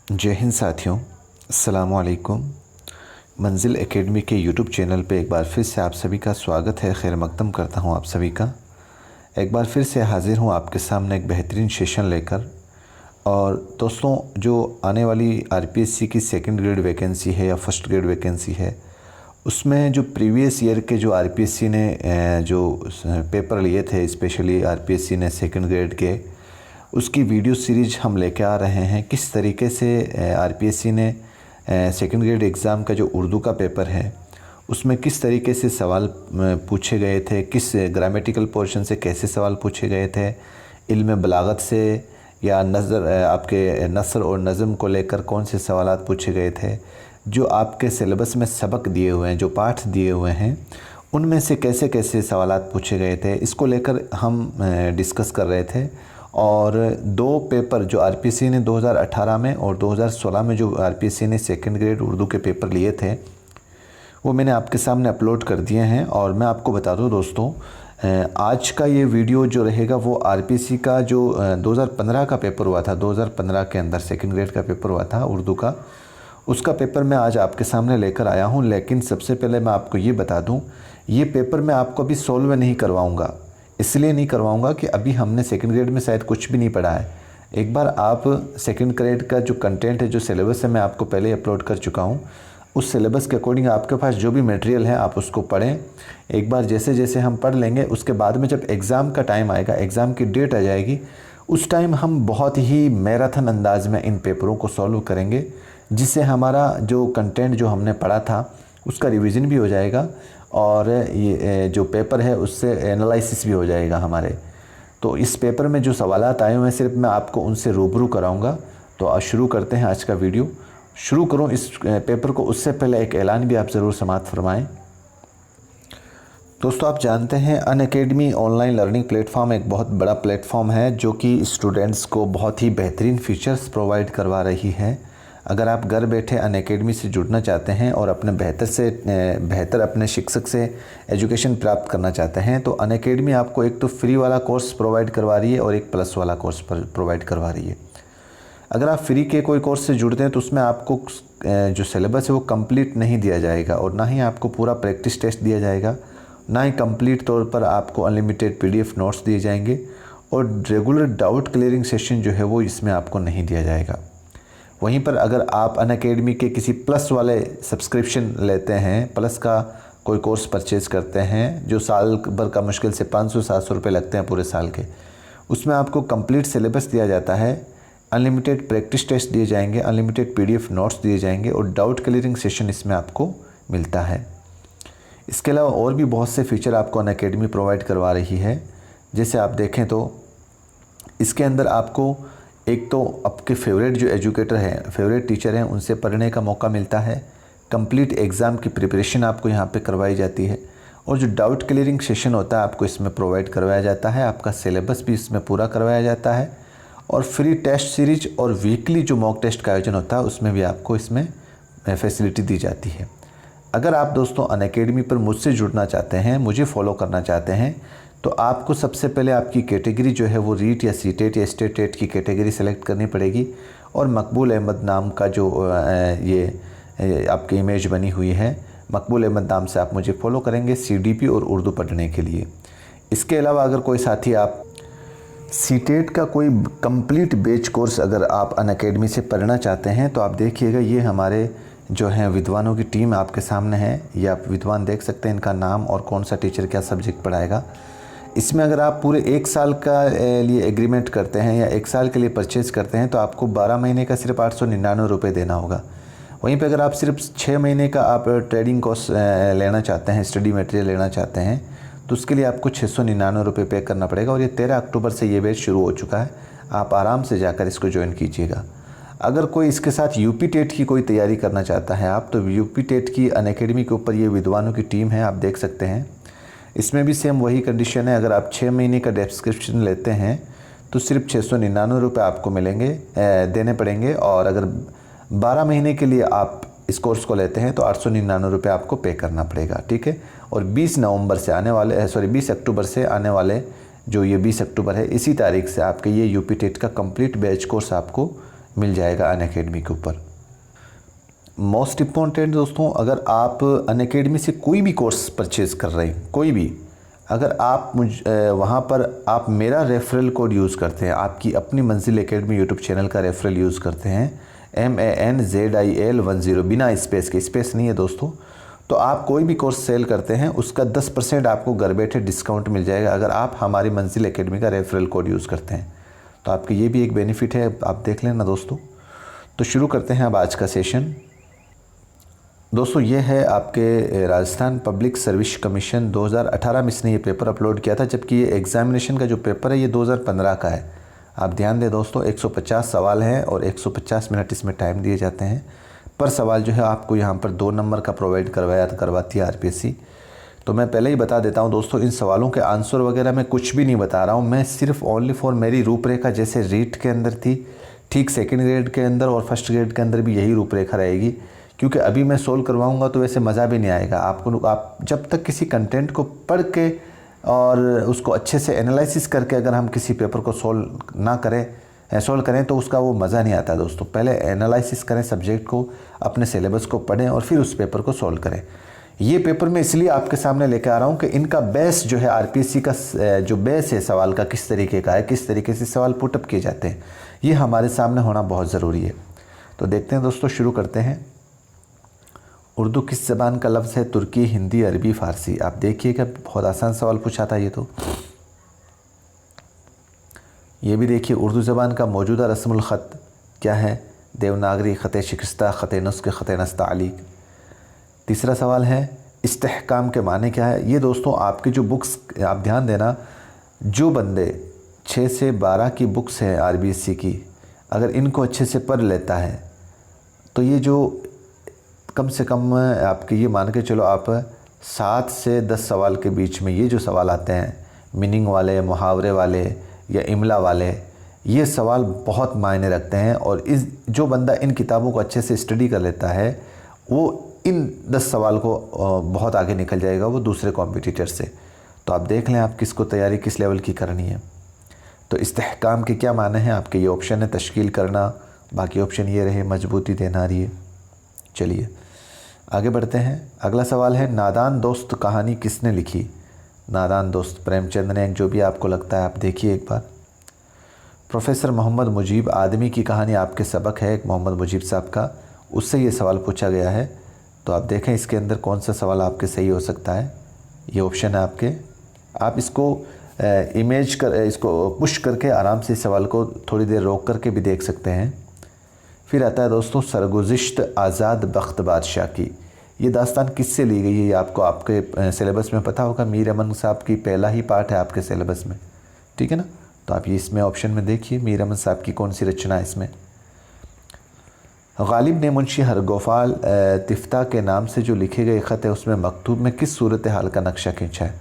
जय हिंद साथियों, अस्सलामु अलैकुम। मंजिल एकेडमी के यूट्यूब चैनल पे एक बार फिर से आप सभी का स्वागत है। खैर मकदम करता हूँ आप सभी का। एक बार फिर से हाज़िर हूँ आपके सामने एक बेहतरीन सेशन लेकर। और दोस्तों, जो आने वाली आरपीएससी की सेकंड ग्रेड वैकेंसी है या फर्स्ट ग्रेड वैकेंसी है, उसमें जो प्रीवियस ईयर के जो आरपीएससी ने जो पेपर लिए थे, स्पेशली आरपीएससी ने सेकंड ग्रेड के, उसकी वीडियो सीरीज हम लेके आ रहे हैं। किस तरीके से आरपीएससी ने सेकंड ग्रेड एग्ज़ाम का जो उर्दू का पेपर है उसमें किस तरीके से सवाल पूछे गए थे, किस ग्रामेटिकल पोर्शन से कैसे सवाल पूछे गए थे, इल्म बलागत से या आपके नसर और नज़म को लेकर कौन से सवालात पूछे गए थे, जो आपके सिलेबस में सबक दिए हुए हैं, जो पाठ दिए हुए हैं, उनमें से कैसे कैसे सवालात पूछे गए थे, इसको लेकर हम डिस्कस कर रहे थे। और दो पेपर जो आरपीएससी ने 2018 में और 2016 में जो आरपीएससी ने सेकंड ग्रेड उर्दू के पेपर लिए थे, वो मैंने आपके सामने अपलोड कर दिए हैं। और मैं आपको बता दूं दोस्तों, आज का ये वीडियो जो रहेगा वो आरपीएससी का जो 2015 का पेपर हुआ था, 2015 के अंदर सेकंड ग्रेड का पेपर हुआ था उर्दू का, उसका पेपर मैं आज आपके सामने लेकर आया हूँ। लेकिन सबसे पहले मैं आपको ये बता दूँ, ये पेपर मैं आपको अभी सॉल्व नहीं करवाऊँगा। इसलिए नहीं करवाऊँगा कि अभी हमने सेकंड ग्रेड में शायद कुछ भी नहीं पढ़ा है। एक बार आप सेकंड ग्रेड का जो कंटेंट है, जो सिलेबस है, मैं आपको पहले ही अपलोड कर चुका हूँ। उस सिलेबस के अकॉर्डिंग आपके पास जो भी मटेरियल है आप उसको पढ़ें। एक बार जैसे जैसे हम पढ़ लेंगे, उसके बाद में जब एग्ज़ाम का टाइम आएगा, एग्ज़ाम की डेट आ जाएगी, उस टाइम हम बहुत ही मैराथन अंदाज में इन पेपरों को सॉल्व करेंगे, जिससे हमारा जो कंटेंट जो हमने पढ़ा था उसका रिवीजन भी हो जाएगा और ये जो पेपर है उससे एनालिसिस भी हो जाएगा हमारे। तो इस पेपर में जो सवालात आए हुए हैं, सिर्फ मैं आपको उनसे रूबरू कराऊंगा। तो आज शुरू करते हैं आज का वीडियो। शुरू करूं इस पेपर को, उससे पहले एक ऐलान भी आप ज़रूर समाअत फरमाएं। दोस्तों, आप जानते हैं अनअकैडमी ऑनलाइन लर्निंग प्लेटफॉर्म एक बहुत बड़ा प्लेटफॉर्म है जो कि स्टूडेंट्स को बहुत ही बेहतरीन फीचर्स प्रोवाइड करवा रही है। अगर आप घर बैठे अनअकैडमी से जुड़ना चाहते हैं और अपने बेहतर अपने शिक्षक से एजुकेशन प्राप्त करना चाहते हैं, तो अनअकैडमी आपको एक तो फ्री वाला कोर्स प्रोवाइड करवा रही है और एक प्लस वाला कोर्स प्रोवाइड करवा रही है। अगर आप फ्री के कोई कोर्स से जुड़ते हैं तो उसमें आपको जो सिलेबस है वो कंप्लीट नहीं दिया जाएगा और ना ही आपको पूरा प्रैक्टिस टेस्ट दिया जाएगा, ना ही कंप्लीट तौर पर आपको अनलिमिटेड पीडीएफ नोट्स दिए जाएंगे और रेगुलर डाउट क्लियरिंग सेशन जो है वो इसमें आपको नहीं दिया जाएगा। वहीं पर अगर आप अनअकैडमी के किसी प्लस वाले सब्सक्रिप्शन लेते हैं, प्लस का कोई कोर्स परचेज़ करते हैं जो साल भर का मुश्किल से 500-700 रुपये लगते हैं पूरे साल के, उसमें आपको कंप्लीट सिलेबस दिया जाता है, अनलिमिटेड प्रैक्टिस टेस्ट दिए जाएंगे, अनलिमिटेड पीडीएफ नोट्स दिए जाएंगे और डाउट क्लियरिंग सेशन इसमें आपको मिलता है। इसके अलावा और भी बहुत से फीचर आपको अनअकैडमी प्रोवाइड करवा रही है। जैसे आप देखें तो इसके अंदर आपको एक तो आपके फेवरेट जो एजुकेटर हैं, फेवरेट टीचर हैं, उनसे पढ़ने का मौका मिलता है। कंप्लीट एग्ज़ाम की प्रिपरेशन आपको यहाँ पे करवाई जाती है और जो डाउट क्लियरिंग सेशन होता है आपको इसमें प्रोवाइड करवाया जाता है। आपका सिलेबस भी इसमें पूरा करवाया जाता है और फ्री टेस्ट सीरीज और वीकली जो मॉक टेस्ट का आयोजन होता है उसमें भी आपको इसमें फैसिलिटी दी जाती है। अगर आप दोस्तों अनअकैडमी पर मुझसे जुड़ना चाहते हैं, मुझे फॉलो करना चाहते हैं, तो आपको सबसे पहले आपकी कैटेगरी जो है वो रीट या सीटेट या स्टेट टेट की कैटेगरी सेलेक्ट करनी पड़ेगी और मकबूल अहमद नाम का जो ये आपकी इमेज बनी हुई है, मकबूल अहमद नाम से आप मुझे फॉलो करेंगे सीडीपी और उर्दू पढ़ने के लिए। इसके अलावा अगर कोई साथी आप सीटेट का कोई कंप्लीट बैच कोर्स अगर आप अनअकैडमी से पढ़ना चाहते हैं, तो आप देखिएगा ये हमारे जो हैं विद्वानों की टीम आपके सामने है। ये आप विद्वान देख सकते हैं, इनका नाम और कौन सा टीचर क्या सब्जेक्ट पढ़ाएगा। इसमें अगर आप पूरे 1 साल का लिए एग्रीमेंट करते हैं या 1 साल के लिए परचेज़ करते हैं तो आपको 12 महीने का सिर्फ 899 रुपये देना होगा। वहीं पे अगर आप सिर्फ 6 महीने का आप ट्रेडिंग कोर्स लेना चाहते हैं, स्टडी मटेरियल लेना चाहते हैं, तो उसके लिए आपको 699 रुपये पे करना पड़ेगा। और ये 13 अक्टूबर से ये बैच शुरू हो चुका है, आप आराम से जाकर इसको ज्वाइन कीजिएगा। अगर कोई इसके साथ यूपी टेट की कोई तैयारी करना चाहता है आप, तो यूपी टेट की अनअकैडमी के ऊपर ये विद्वानों की टीम है, आप देख सकते हैं। इसमें भी सेम वही कंडीशन है। अगर आप 6 महीने का सब्सक्रिप्शन लेते हैं तो सिर्फ 699 रुपये आपको मिलेंगे, देने पड़ेंगे। और अगर 12 महीने के लिए आप इस कोर्स को लेते हैं तो 899 रुपये आपको पे करना पड़ेगा, ठीक है। और 20 अक्टूबर से आने वाले जो ये 20 अक्टूबर है, इसी तारीख से आपके ये यूपी टेट का कंप्लीट बैच कोर्स आपको मिल जाएगा अनअकैडमी के ऊपर। मोस्ट इम्पॉर्टेंट दोस्तों, अगर आप अनअकैडमी से कोई भी कोर्स परचेज़ कर रहे हैं, कोई भी, अगर आप वहाँ पर आप मेरा रेफरल कोड यूज़ करते हैं, आपकी अपनी मंजिल एकेडमी यूट्यूब चैनल का रेफरल यूज़ करते हैं, MANZIL10, बिना स्पेस के, स्पेस नहीं है दोस्तों, तो आप कोई भी कोर्स सेल करते हैं उसका 10% आपको घर बैठे डिस्काउंट मिल जाएगा अगर आप हमारी मंजिल एकेडमी का रेफरल कोड यूज़ करते हैं। तो आपके ये भी एक बेनिफिट है, आप देख लेना दोस्तों। तो शुरू करते हैं अब आज का सेशन। दोस्तों ये है आपके राजस्थान पब्लिक सर्विस कमीशन 2018 में इसने ये पेपर अपलोड किया था, जबकि ये एग्ज़ामिनेशन का जो पेपर है ये 2015 का है। आप ध्यान दें दोस्तों, 150 सवाल हैं और 150 मिनट इसमें टाइम दिए जाते हैं। पर सवाल जो है आपको यहाँ पर 2 नंबर का प्रोवाइड करवाती है RPSC। तो मैं पहले ही बता देता हूँ दोस्तों, इन सवालों के आंसर वगैरह मैं कुछ भी नहीं बता रहा हूँ, मैं सिर्फ ओनली फॉर मेरी रूपरेखा जैसे रीट के अंदर थी, ठीक सेकेंड ग्रेड के अंदर और फर्स्ट ग्रेड के अंदर भी यही रूपरेखा रहेगी, क्योंकि अभी मैं सोल्व करवाऊंगा तो वैसे मज़ा भी नहीं आएगा आपको। आप जब तक किसी कंटेंट को पढ़ के और उसको अच्छे से एनालिसिस करके अगर हम किसी पेपर को सोल्व करें तो उसका वो मज़ा नहीं आता दोस्तों। पहले एनालिसिस करें सब्जेक्ट को, अपने सिलेबस को पढ़ें और फिर उस पेपर को सोल्व करें। ये पेपर मैं इसलिए आपके सामने लेकर आ रहा हूँ कि इनका बेस जो है RPSC का जो बेस है सवाल का किस तरीके का है, किस तरीके से सवाल पुटअप किए जाते हैं, ये हमारे सामने होना बहुत ज़रूरी है। तो देखते हैं दोस्तों, शुरू करते हैं। उर्दू किस ज़बान का लफ्ज़ है? तुर्की, हिंदी, अरबी, फ़ारसी। आप देखिएगा बहुत आसान सवाल पूछा था ये तो। ये भी देखिए, उर्दू ज़बान का मौजूदा रस्मुल ख़त क्या है? देवनागरी, ख़त शिकस्ता, ख़त नुस्ख़, ख़त नस्तालीक। तीसरा सवाल है, इस्तेहकाम के माने क्या है? ये दोस्तों आपकी जो बुक्स, आप ध्यान देना, जो बंदे 6 से 12 की बुक्स हैं RBSC की, अगर इनको अच्छे से पढ़ लेता है तो ये जो कम से कम आपके ये मान के चलो आप 7 से 10 सवाल के बीच में ये जो सवाल आते हैं, मीनिंग वाले, मुहावरे वाले या इमला वाले, ये सवाल बहुत मायने रखते हैं। और इस जो बंदा इन किताबों को अच्छे से स्टडी कर लेता है वो इन 10 सवाल को बहुत आगे निकल जाएगा वो दूसरे कॉम्पिटिटर से। तो आप देख लें आप किसको तैयारी किस लेवल की करनी है। तो इस्तेहकाम के क्या माने हैं आपके? ये ऑप्शन है तश्कील करना, बाकी ऑप्शन ये रहे मजबूती देना रही है। चलिए आगे बढ़ते हैं। अगला सवाल है, नादान दोस्त कहानी किसने लिखी? नादान दोस्त प्रेमचंद ने, जो भी आपको लगता है आप देखिए एक बार। प्रोफेसर मोहम्मद मुजीब आदमी की कहानी आपके सबक है एक मोहम्मद मुजीब साहब का, उससे ये सवाल पूछा गया है। तो आप देखें इसके अंदर कौन सा सवाल आपके सही हो सकता है। ये ऑप्शन है आपके, आप इसको इसको पुश करके आराम से इस सवाल को थोड़ी देर रोक करके भी देख सकते हैं। फिर आता है दोस्तों, सरगुज़िश्त आज़ाद बख्त बादशाह की, ये दास्तान किससे ली गई है? ये आपको आपके सिलेबस में पता होगा, मीर अमन साहब की पहला ही पार्ट है आपके सिलेबस में, ठीक है ना। तो आप ये इसमें ऑप्शन में देखिए मीर अमन साहब की कौन सी रचना है इसमें। गालिब ने मुंशी हरगोफाल तिफ्ता के नाम से जो लिखे गए ख़त है उसमें मकतूब में किस सूरत हाल का नक्शा खींचा है?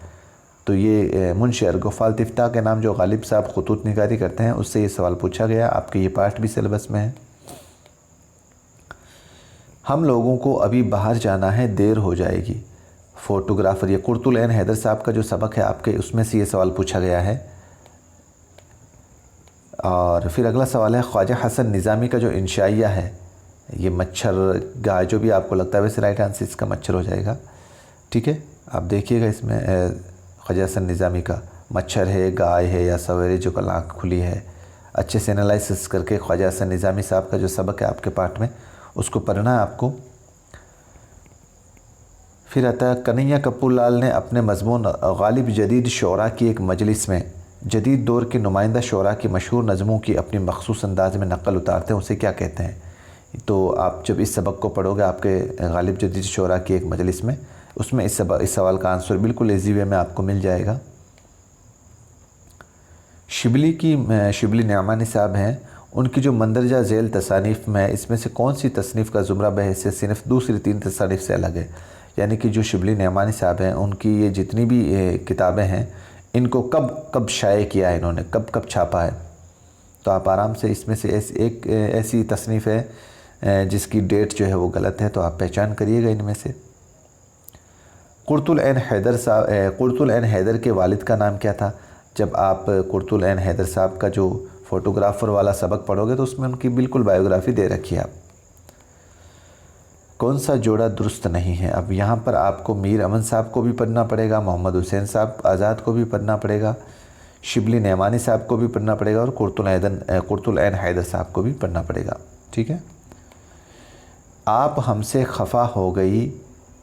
तो ये मुंशी हरगोफाल तिफ्ता के नाम जो गालिब साहब ख़ुतूत निगारी करते हैं उससे ये सवाल पूछा गया, आपके ये पार्ट भी सिलेबस में है। हम लोगों को अभी बाहर जाना है, देर हो जाएगी। फ़ोटोग्राफ़र, ये कुर्तुल एन हैदर साहब का जो सबक है आपके उसमें से ये सवाल पूछा गया है। और फिर अगला सवाल है, ख्वाजा हसन निज़ामी का जो इंशाइया है, ये मच्छर गाय, जो भी आपको लगता है वैसे राइट आंसर इसका मच्छर हो जाएगा, ठीक है। आप देखिएगा इसमें ख्वाजा हसन निज़ामी का मच्छर है, गाय है या सवेरे जो कल आँख खुली है, अच्छे से एनालिसिस करके ख्वाजा हसन निज़ामी साहब का जो सबक है आपके पार्ट में उसको पढ़ना है आपको। फिर आता है, कन्हैया कपूर लाल ने अपने मज़मून गालिब जदीद शोरा की एक मजलिस में जदीद दौर के नुमाइंदा शोरा की मशहूर नज़मों की अपनी मखसूस अंदाज में नकल उतारते हैं, उसे क्या कहते हैं? तो आप जब इस सबक को पढ़ोगे आपके गालिब जदीद शोरा की एक मजलिस में, उसमें इस सवाल का आंसर बिल्कुल ईजी वे में आपको मिल जाएगा। शिबली न्यामानी साहब हैं, उनकी जो मंदरजा झेल तसानीफ़ में है इसमें से कौन सी तसनीफ़ का ज़ुमरा बहैसियत सिर्फ दूसरी 3 तसानीफ़ से अलग है? यानी कि जो शिबली न्यामानी साहब हैं उनकी ये जितनी भी किताबें हैं इनको कब शाये किया है, इन्होंने कब छापा है? तो आप आराम से इसमें से एक ऐसी तसनीफ़ है जिसकी डेट जो है वो गलत है, तो आप पहचान करिएगा इनमें से। कुर्तुल एन हैदर के वालिद का नाम क्या था? जब आप कुर्तुल एन हैदर साहब का जो फ़ोटोग्राफ़र वाला सबक पढ़ोगे तो उसमें उनकी बिल्कुल बायोग्राफ़ी दे रखी है। आप कौन सा जोड़ा दुरुस्त नहीं है? अब यहाँ पर आपको मीर अमन साहब को भी पढ़ना पड़ेगा, मोहम्मद हुसैन साहब आज़ाद को भी पढ़ना पड़ेगा, शिबली नैमानी साहब को भी पढ़ना पड़ेगा और कुर्तुल ऐन हैदर साहब को भी पढ़ना पड़ेगा। ठीक है। आप हमसे खफा हो गई,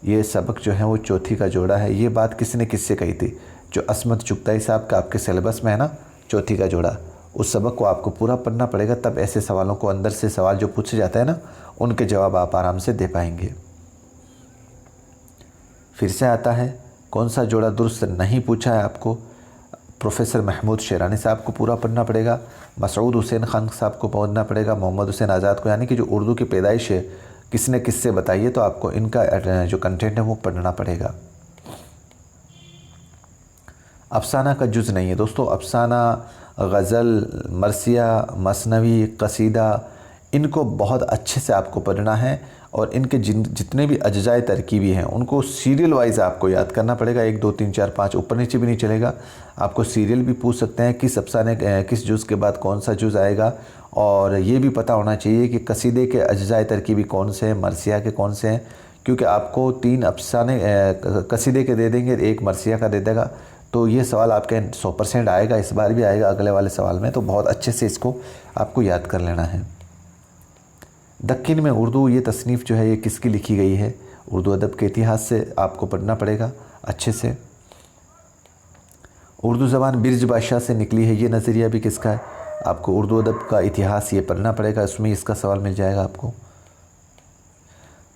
ये सबक जो है वो चौथी का जोड़ा है। ये बात किसने किससे कही थी? जो असमत चुगताई साहब का आपके सिलेबस में है ना, चौथी का जोड़ा, उस सबक को आपको पूरा पढ़ना पड़ेगा, तब ऐसे सवालों को, अंदर से सवाल जो पूछे जाते हैं ना, उनके जवाब आप आराम से दे पाएंगे। फिर से आता है, कौन सा जोड़ा दुरुस्त नहीं पूछा है आपको? प्रोफेसर महमूद शेरानी साहब को पूरा पढ़ना पड़ेगा, मसूद हुसैन खान साहब को पढ़ना पड़ेगा, मोहम्मद हुसैन आज़ाद को, यानी कि जो उर्दू की पैदाइश है किसने किससे बताई है, तो आपको इनका जो कंटेंट है वो पढ़ना पड़ेगा। अफसाना का जुज़ नहीं है दोस्तों। अफसाना, गज़ल, मरसिया, मसनवी, कसीदा, इनको बहुत अच्छे से आपको पढ़ना है और इनके जितने भी अज्जाए तरकीबी हैं उनको सीरियल वाइज आपको याद करना पड़ेगा। 1 2 3 4 5 ऊपर नीचे भी नहीं चलेगा। आपको सीरियल भी पूछ सकते हैं, किस अफसाने किस जुज़ के बाद कौन सा जुज़ आएगा, और ये भी पता होना चाहिए कि कसीदे के अज्जाए तरकीबी कौन से हैं, मरसिया के कौन से हैं, क्योंकि आपको 3 अफसाने कसीदे के दे देंगे, 1 मरसिया का दे देगा। तो ये सवाल आपके 100% आएगा, इस बार भी आएगा अगले वाले सवाल में, तो बहुत अच्छे से इसको आपको याद कर लेना है। दक्कन में उर्दू, ये तसनीफ़ जो है ये किसकी लिखी गई है? उर्दू अदब के इतिहास से आपको पढ़ना पड़ेगा अच्छे से। उर्दू ज़बान बिरज बादशाह से निकली है, ये नज़रिया भी किसका है? आपको उर्दू अदब का इतिहास ये पढ़ना पड़ेगा, उसमें इसका सवाल मिल जाएगा आपको।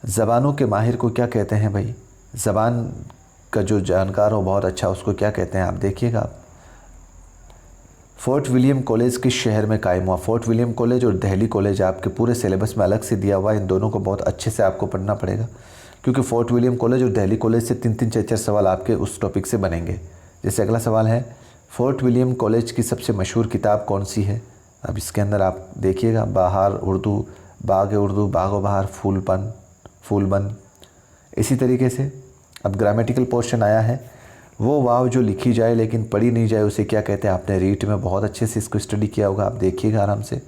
ज़बानों के माहिर को क्या कहते हैं भाई? ज़बान का जो जानकार हो बहुत अच्छा, उसको क्या कहते हैं आप देखिएगा आप। फ़ोर्ट विलियम कॉलेज किस शहर में कायम हुआ? फ़ोर्ट विलियम कॉलेज और दिल्ली कॉलेज आपके पूरे सिलेबस में अलग से दिया हुआ है, इन दोनों को बहुत अच्छे से आपको पढ़ना पड़ेगा, क्योंकि फ़ोर्ट विलियम कॉलेज और दिल्ली कॉलेज से 3 3 4 4 सवाल आपके उस टॉपिक से बनेंगे। जैसे अगला सवाल है, फ़ोर्ट विलियम कॉलेज की सबसे मशहूर किताब कौन सी है? अब इसके अंदर आप देखिएगा, बहार उर्दू, बाग उर्दू, बागो बहार, फूलबन। इसी तरीके से अब ग्रामेटिकल पोर्शन आया है, वो वाव जो लिखी जाए लेकिन पढ़ी नहीं जाए उसे क्या कहते हैं? आपने रीट में बहुत अच्छे से इसको स्टडी किया होगा, आप देखिएगा आराम से।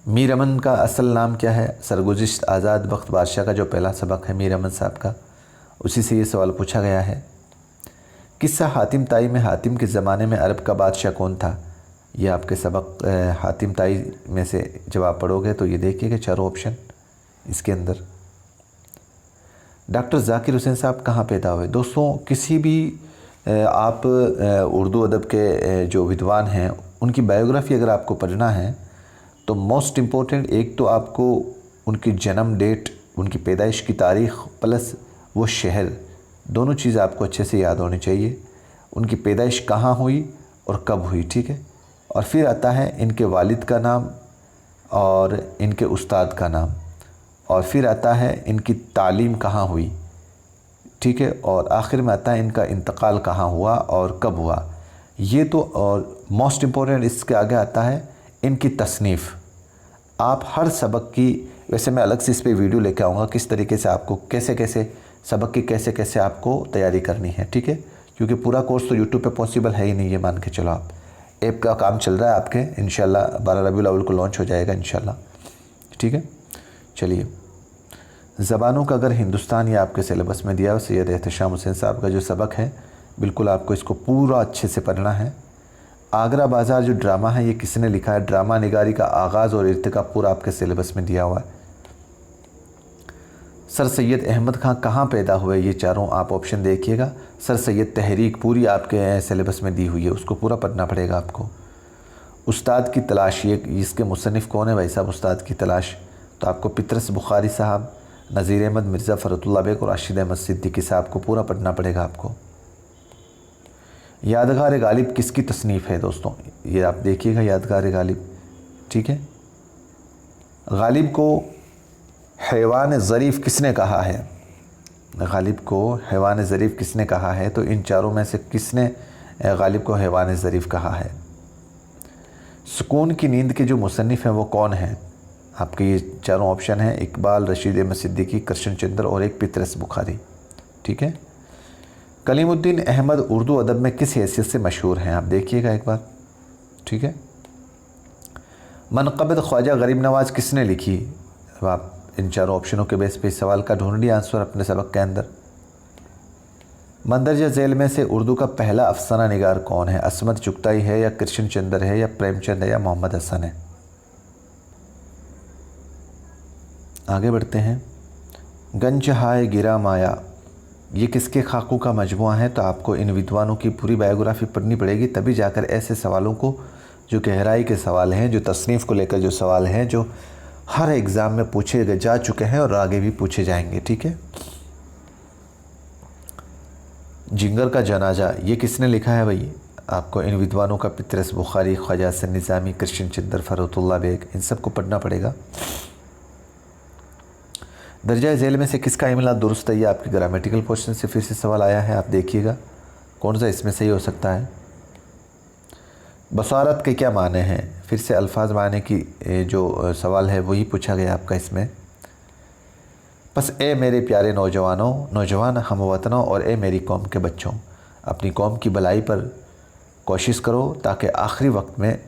मीर अमन का असल नाम क्या है? सरगुज़िश्त आज़ाद बख्त बादशाह का जो पहला सबक है मीर अमन साहब का, उसी से ये सवाल पूछा गया है। किस्सा हातिम ताई में हातिम के ज़माने में अरब का बादशाह कौन था? ये आपके सबक हातिम ताई में से जब आप पढ़ोगे तो ये देखिएगा चारों ऑप्शन इसके अंदर। डॉक्टर ज़ाकिर हुसैन साहब कहाँ पैदा हुए? दोस्तों किसी भी आप उर्दू अदब के जो विद्वान हैं उनकी बायोग्राफ़ी अगर आपको पढ़ना है तो मोस्ट इम्पोर्टेंट एक तो आपको उनकी जन्म डेट, उनकी पैदाइश की तारीख़ प्लस वो शहर, दोनों चीज़ आपको अच्छे से याद होनी चाहिए। उनकी पैदाइश कहाँ हुई और कब हुई, ठीक है। और फिर आता है इनके वालिद का नाम और इनके उस्ताद का नाम, और फिर आता है इनकी तालीम कहाँ हुई, ठीक है, और आखिर में आता है इनका इंतकाल कहाँ हुआ और कब हुआ। ये तो, और मोस्ट इम्पोर्टेंट इसके आगे आता है इनकी तसनीफ़। आप हर सबक की, वैसे मैं अलग से इस पर वीडियो लेके आऊँगा किस तरीके से आपको कैसे कैसे सबक की कैसे कैसे आपको तैयारी करनी है, ठीक है, क्योंकि पूरा कोर्स तो यूट्यूब पे पॉसिबल है ही नहीं, ये मान के चलो। आप ऐप का काम चल रहा है आपके, इंशाल्लाह 12 रबीउल अव्वल को लॉन्च हो जाएगा इंशाल्लाह, ठीक है। चलिए, ज़बानों का अगर हिंदुस्तान या आपके सिलेबस में दिया, सैयद एहतशाम हुसैन साहब का जो सबक है, बिल्कुल आपको इसको पूरा अच्छे से पढ़ना है। आगरा बाज़ार जो ड्रामा है ये किसने लिखा है? ड्रामा निगारी का आगाज़ और इर्तिका पूरा आपके सिलेबस में दिया हुआ है। सर सैयद अहमद खां कहाँ पैदा हुए? ये चारों आप ऑप्शन देखिएगा। सर सैयद तहरीक पूरी आपके सिलेबस में दी हुई है, उसको पूरा पढ़ना पड़ेगा आपको। उस्ताद की तलाश, ये इसके मुसन्निफ़ कौन है भाई साहब? उस्ताद की तलाश तो आपको पितरस बुखारी साहब, नज़ीर अहमद मिर्ज़ा फ़रतुल्लाह बेग और राशिद अहमद सिद्दीकी साहब को पूरा पढ़ना पड़ेगा आपको। यादगार गालिब किसकी तसनीफ़ है दोस्तों? ये आप देखिएगा, यादगार गालिब, ठीक है। गालिब को हैवान ज़रीफ़ किसने कहा है? गालिब को हैवान ज़रीफ़ किसने कहा है? तो इन चारों में से किसने गालिब को हैवान ज़रीफ़ कहा है? सुकून की नींद के जो मुसन्निफ़ हैं वो कौन हैं? आपके ये चारों ऑप्शन हैं, इकबाल, रशीद अहमद सिद्दीकी, कृष्ण चंद्र और एक पितरस बुखारी, ठीक है। कलीमुद्दीन अहमद उर्दू अदब में किस हैसियत से मशहूर हैं? आप देखिएगा एक बार। ठीक है। मनक़बत ख्वाजा गरीब नवाज़ किसने लिखी? अब आप इन चारों ऑप्शनों के बेस पे इस सवाल का ढूंढिए आंसर अपने सबक के अंदर। मंदरजा झेल में से उर्दू का पहला अफसाना निगार कौन है? असमत चुगताई है या कृष्ण चंद्र है या प्रेमचंद है या मोहम्मद हसन है? आगे बढ़ते हैं। गंज हाय गिरा माया, ये किसके खाकों का मजमुआ है? तो आपको इन विद्वानों की पूरी बायोग्राफी पढ़नी पड़ेगी, तभी जाकर ऐसे सवालों को, जो गहराई के सवाल हैं, जो तसनीफ़ को लेकर जो सवाल हैं, जो हर एग्ज़ाम में पूछे जा चुके हैं और आगे भी पूछे जाएंगे। ठीक है। जिंगर का जनाजा, ये किसने लिखा है भाई? आपको इन विद्वानों का पितरस बुखारी, ख्वाजा हसन निज़ामी, कृष्ण चंद्र, फ़रहतुल्लाह बेग, इन सब को पढ़ना पड़ेगा। दर्जा झेल में से किसका इमला दुरुस्त है? ये आपके ग्रामेटिकल पोर्शन से फिर से सवाल आया है, आप देखिएगा कौन सा इसमें सही हो सकता है। बसारत के क्या माने हैं? फिर से अल्फाज माने की जो सवाल है वही पूछा गया आपका इसमें। बस ए मेरे प्यारे नौजवानों, नौजवान हमवतनों और ए मेरी कौम के बच्चों, अपनी कौम की भलाई पर कोशिश करो ताकि आखिरी वक्त में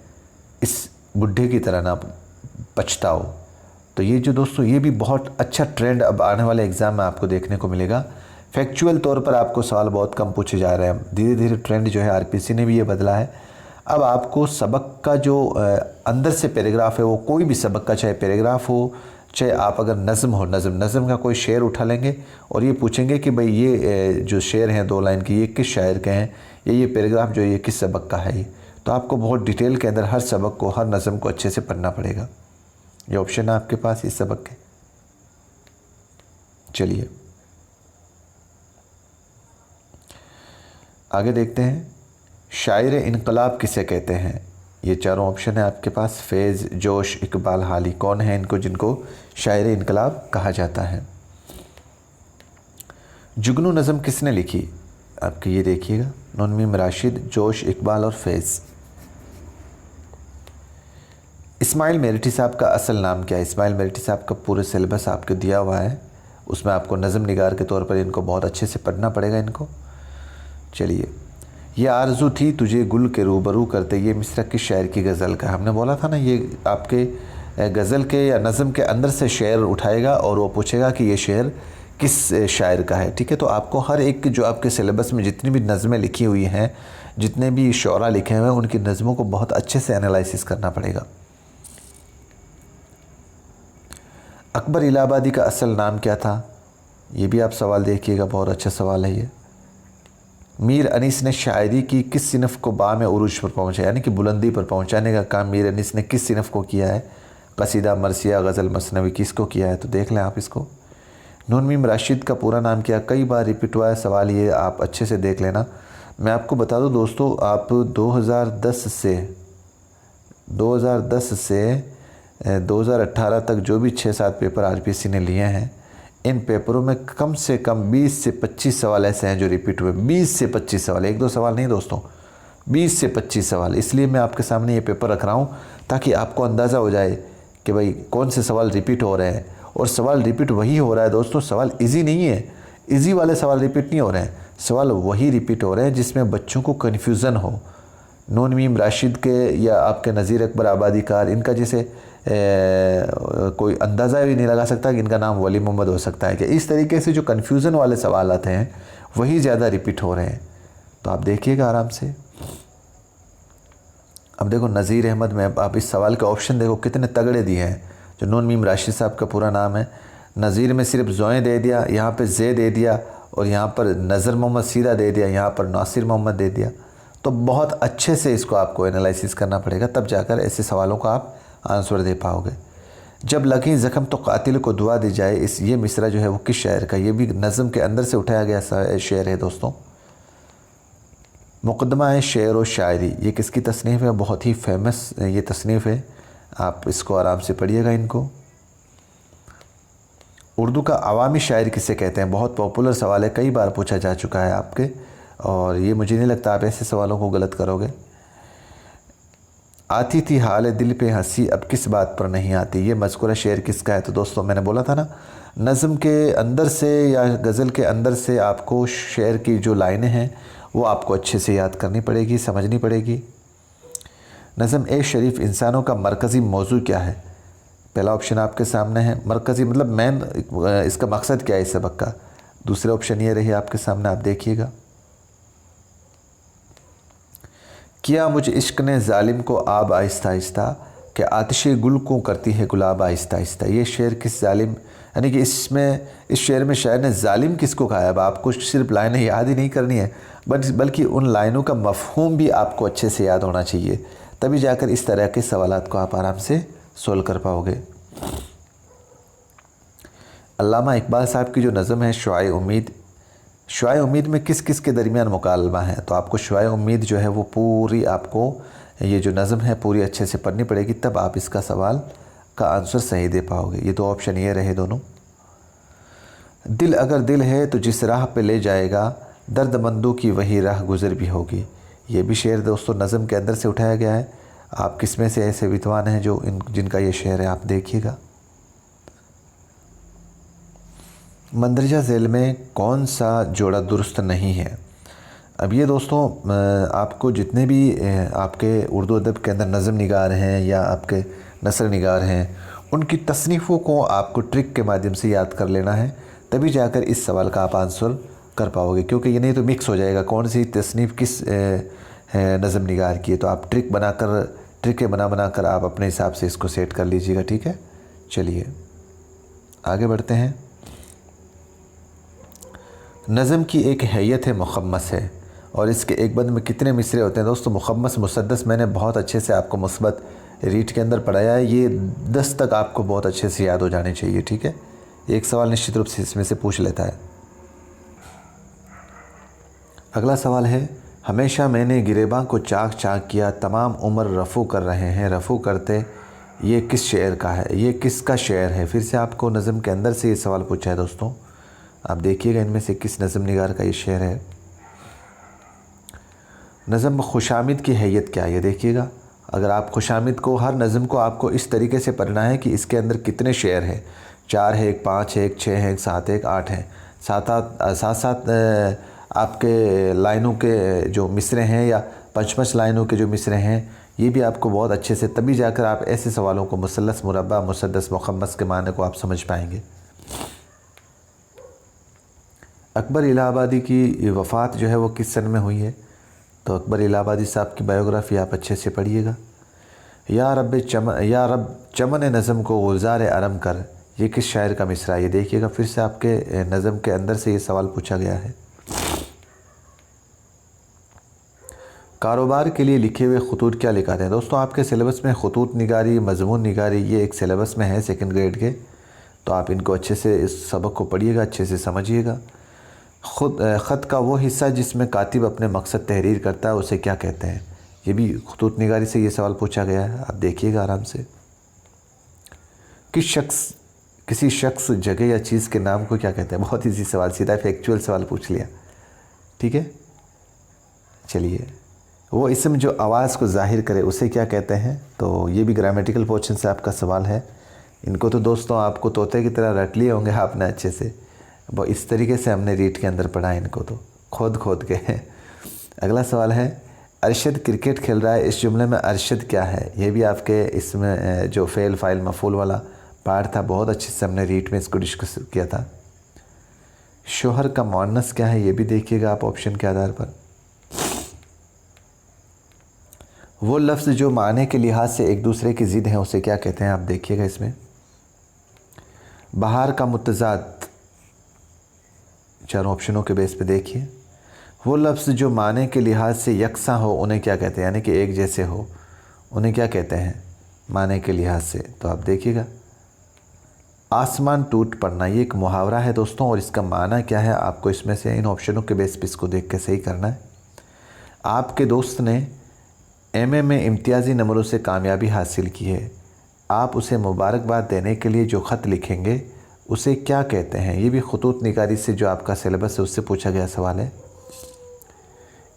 इस बुढ़े की तरह ना पछताओ। तो ये जो दोस्तों, ये भी बहुत अच्छा ट्रेंड अब आने वाले एग्ज़ाम में आपको देखने को मिलेगा। फैक्चुअल तौर पर आपको सवाल बहुत कम पूछे जा रहे हैं। धीरे धीरे ट्रेंड जो है आरपीसी ने भी ये बदला है। अब आपको सबक का जो अंदर से पैराग्राफ है, वो कोई भी सबक का, चाहे पैराग्राफ हो, चाहे आप अगर नज़म हो, नज़म का कोई शेर उठा लेंगे और ये पूछेंगे कि भाई ये जो शेर हैं 2 लाइन के, ये किस शायर के हैं, या ये पैराग्राफ जो है ये किस सबक का है। तो आपको बहुत डिटेल के अंदर हर सबक को, हर नज़म को अच्छे से पढ़ना पड़ेगा। ये ऑप्शन है आपके पास इस सबक के। चलिए आगे देखते हैं। शायर इनकलाब किसे कहते हैं? ये चारों ऑप्शन है आपके पास। फैज़, जोश, इकबाल, हाली, कौन है इनको जिनको शायर इनकलाब कहा जाता है? जुगनू नज़म किसने लिखी? आपके ये देखिएगा, नून मीम राशिद, जोश, इकबाल और फैज़। इस्माइल मेरठी साहब का असल नाम क्या है? इस्माइल मेरठी साहब का पूरे सिलेबस आपको दिया हुआ है, उसमें आपको नज़म निगार के तौर पर इनको बहुत अच्छे से पढ़ना पड़ेगा इनको। चलिए, ये आरज़ू थी तुझे गुल के रूबरू करते, ये मिस्रा किस शायर की गज़ल का? हमने बोला था ना, ये आपके गज़ल के या नज़म के अंदर से शेर उठाएगा और वो पूछेगा कि ये शेर किस शायर का है। ठीक है। तो आपको हर एक जो आपके सिलेबस में जितनी भी नज़में लिखी हुई हैं, जितने भी शोरा लिखे हुए हैं, उनकी नज़मों को बहुत अच्छे से एनालिसिस करना पड़ेगा। अकबर इलाहाबादी का असल नाम क्या था? ये भी आप सवाल देखिएगा, बहुत अच्छा सवाल है ये। मीर अनीस ने शायरी की किस सिनफ़ को बाम उरूज पर पहुँचा, यानी कि बुलंदी पर पहुँचाने का काम मीर अनीस ने किस सिनफ़ को किया है? कसीदा, मरसिया, गज़ल, मसनवी, किसको किया है? तो देख लें आप इसको। नून मीम राशिद का पूरा नाम क्या? कई बार रिपीट हुआ है सवाल, ये आप अच्छे से देख लेना। मैं आपको बता दूं दोस्तों, आप 2010 से 2018 तक जो भी 6-7 पेपर आरपीसी ने लिए हैं, इन पेपरों में कम से कम 20 से 25 सवाल ऐसे हैं जो रिपीट हुए। 20 से 25 सवाल, 1-2 सवाल नहीं दोस्तों, 20 से 25 सवाल। इसलिए मैं आपके सामने ये पेपर रख रहा हूँ ताकि आपको अंदाज़ा हो जाए कि भाई कौन से सवाल रिपीट हो रहे हैं। और सवाल रिपीट वही हो रहा है दोस्तों, सवाल इजी नहीं है, इजी वाले सवाल रिपीट नहीं हो रहे हैं, सवाल वही रिपीट हो रहे हैं जिसमें बच्चों को कन्फ्यूज़न हो। नून मीम राशिद के या आपके नज़ीर अकबर आबादी कार, इनका जैसे कोई अंदाज़ा भी नहीं लगा सकता कि इनका नाम वली मोहम्मद हो सकता है कि इस तरीके से जो कन्फ्यूज़न वाले सवाल आते हैं वही ज़्यादा रिपीट हो रहे हैं। तो आप देखिएगा आराम से। अब देखो नज़ीर अहमद में, आप इस सवाल के ऑप्शन देखो कितने तगड़े दिए हैं। जो नून मीम राशिद साहब का पूरा नाम है, नज़ीर में सिर्फ ज़ोए दे दिया, यहाँ पे जे दे दिया, और यहाँ पर नज़र मोहम्मद सीधा दे दिया, यहाँ पर नासिर मोहम्मद दे दिया। तो बहुत अच्छे से इसको आपको एनालिसिस करना पड़ेगा, तब जाकर ऐसे सवालों का आप आंसर दे पाओगे। जब लगी ज़ख्म तो कातिल को दुआ दी जाए, इस ये मिसरा जो है वो किस शायर का? ये भी नज़म के अंदर से उठाया गया शेर है दोस्तों। मुक़द्दमा है शेर व शायरी, ये किसकी तसनीफ़ है? बहुत ही फेमस ये तसनीफ़ है, आप इसको आराम से पढ़िएगा इनको। उर्दू का अवामी शायर किसे कहते हैं? बहुत पॉपुलर सवाल है, कई बार पूछा जा चुका है आपके, और ये मुझे नहीं लगता आप ऐसे सवालों को गलत करोगे। आती थी हाल दिल पे हंसी, अब किस बात पर नहीं आती, ये मज़कूरा शेर किसका है? तो दोस्तों मैंने बोला था ना, नज़म के अंदर से या गज़ल के अंदर से आपको शेर की जो लाइनें हैं वो आपको अच्छे से याद करनी पड़ेगी, समझनी पड़ेगी। नज़म ए शरीफ इंसानों का मरकज़ी मौजू क्या है? पहला ऑप्शन आपके सामने है, मरकज़ी मतलब मेन, इसका मकसद क्या है इस सबक का। दूसरा ऑप्शन ये रही आपके सामने, आप देखिएगा। किया मुझ इश्क ने जालिम को आब आहिस्ता आहिस्ता, कि आतिशे गुल को करती है गुलाब आहिस्ता आहिस्ता। ये शेर किस जालिम, यानी कि इस शेर में शायर ने जालिम किसको कहा है? अब आपको सिर्फ लाइनें याद ही नहीं करनी है, बल्कि उन लाइनों का मफ़हूम भी आपको अच्छे से याद होना चाहिए, तभी जाकर इस तरह के सवालात को आप आराम से सोल्व कर पाओगे। अल्लामा इकबाल साहब की जो नज़म है शुआए उम्मीद, शुआए उम्मीद में किस किस के दरमियान मुकालमा है? तो आपको शुआए उम्मीद जो है वो पूरी, आपको ये जो नज़म है पूरी अच्छे से पढ़नी पड़ेगी, तब आप इसका सवाल का आंसर सही दे पाओगे। ये दो ऑप्शन ये रहे दोनों। दिल अगर दिल है तो जिस राह पे ले जाएगा, दर्दमंदों की वही राह गुज़र भी होगी। ये भी शेर दोस्तों नज़म के अंदर से उठाया गया है। आप किस में से ऐसे विद्वान हैं जो जिनका ये शेर है, आप देखिएगा। मंदरजा झैल में कौन सा जोड़ा दुरुस्त नहीं है? अब ये दोस्तों आपको जितने भी आपके उर्दू अदब के अंदर नज़म निगार हैं या आपके नसर निगार हैं, उनकी तसनीफ़ों को आपको ट्रिक के माध्यम से याद कर लेना है, तभी जाकर इस सवाल का आप आंसर कर पाओगे, क्योंकि ये नहीं तो मिक्स हो जाएगा कौन सी तसनीफ़ किस नज़म निगार की है। तो आप ट्रिकें बना कर आप अपने हिसाब से इसको सेट कर लीजिएगा, ठीक है। चलिए आगे बढ़ते हैं। नज़म की एक हैयत है मुखम्मस है, और इसके एक बंद में कितने मिसरे होते हैं? दोस्तों मुखम्मस मुसद्दस मैंने बहुत अच्छे से आपको मुस्बत रीड के अंदर पढ़ाया है, ये 10 तक आपको बहुत अच्छे से याद हो जाने चाहिए, ठीक है। एक सवाल निश्चित रूप से इसमें से पूछ लेता है। अगला सवाल है, हमेशा मैंने गिरेबां को चाक चाक किया, तमाम उम्र रफ़ू कर रहे हैं रफ़ू करते, ये किस शेर का है? ये किसका शेर है? फिर से आपको नज़म के अंदर से ये सवाल पूछा है दोस्तों, आप देखिएगा इनमें से किस नज़म निगार का ये शेर है। नज़म खुशामिद की हैयत क्या है, ये देखिएगा। अगर आप खुशामिद को, हर नज़म को आपको इस तरीके से पढ़ना है कि इसके अंदर कितने शेर हैं, 4 है, 1 5 है, 1 6 है, 1 7 है, 1 8 है, सात आपके लाइनों के जो मिसरे हैं या 5 लाइनों के जो मिसरे हैं, ये भी आपको बहुत अच्छे से, तभी जाकर आप ऐसे सवालों को मुसल्लस मुरब्बा मुसद्दस मुखम्मस के माने को आप समझ पाएंगे। अकबर इलाहाबादी की वफ़ात जो है वो किस सन में हुई है? तो अकबर इलाहाबादी साहब की बायोग्राफ़ी आप अच्छे से पढ़िएगा। या रब चमन नज़म को गुज़ार अरम कर, ये किस शायर का मिसरा है? ये देखिएगा, फिर से आपके नज़म के अंदर से ये सवाल पूछा गया है। कारोबार के लिए लिखे हुए खतूत क्या लिखाते हैं? दोस्तों आपके सिलेबस में खतूत निगारी, मजमून निगारी, ये एक सिलेबस में है 2nd ग्रेड के, तो आप इनको अच्छे से इस सबक को पढ़िएगा, अच्छे से समझिएगा। ख़त का वो हिस्सा जिसमें कातिब अपने मकसद तहरीर करता है उसे क्या कहते हैं? ये भी खतूत निगारी से ये सवाल पूछा गया है, आप देखिएगा आराम से। किसी शख्स जगह या चीज़ के नाम को क्या कहते हैं? बहुत इजी सवाल, सीधा फैक्चुअल सवाल पूछ लिया, ठीक है। चलिए, वो इसम जो आवाज़ को ज़ाहिर करे उसे क्या कहते हैं? तो ये भी ग्रामेटिकल पोर्शन से आपका सवाल है। इनको तो दोस्तों आपको तोते की तरह रट लिए होंगे आपने अच्छे से, वो इस तरीके से हमने रीड के अंदर पढ़ा है इनको तो खोद के। अगला सवाल है, अरशद क्रिकेट खेल रहा है, इस जुमले में अरशद क्या है? ये भी आपके इसमें जो फ़ेल फ़ाइल मफ़ूल वाला पार्ट था, बहुत अच्छे से हमने रीड में इसको डिस्कस किया था। शोहर का मुअन्नस क्या है? ये भी देखिएगा आप ऑप्शन के आधार पर। वो लफ्ज़ जो माने के लिहाज से एक दूसरे की ज़िद हैं उसे क्या कहते हैं? आप देखिएगा इसमें। बहार का मुतज़ाद, चारों ऑप्शनों के बेस पे देखिए। वो लफ्ज़ जो माने के लिहाज से यकसा हो उन्हें क्या कहते हैं? यानी कि एक जैसे हो, उन्हें क्या कहते हैं माने के लिहाज से? तो आप देखिएगा। आसमान टूट पड़ना, ये एक मुहावरा है दोस्तों, और इसका माना क्या है आपको इसमें से इन ऑप्शनों के बेस पे इसको देख के सही करना है। आपके दोस्त ने एमए में इम्तियाज़ी नंबरों से कामयाबी हासिल की है, आप उसे मुबारकबाद देने के लिए जो ख़त लिखेंगे उसे क्या कहते हैं? ये भी खतूत निगारी से जो आपका सिलेबस है उससे पूछा गया सवाल है।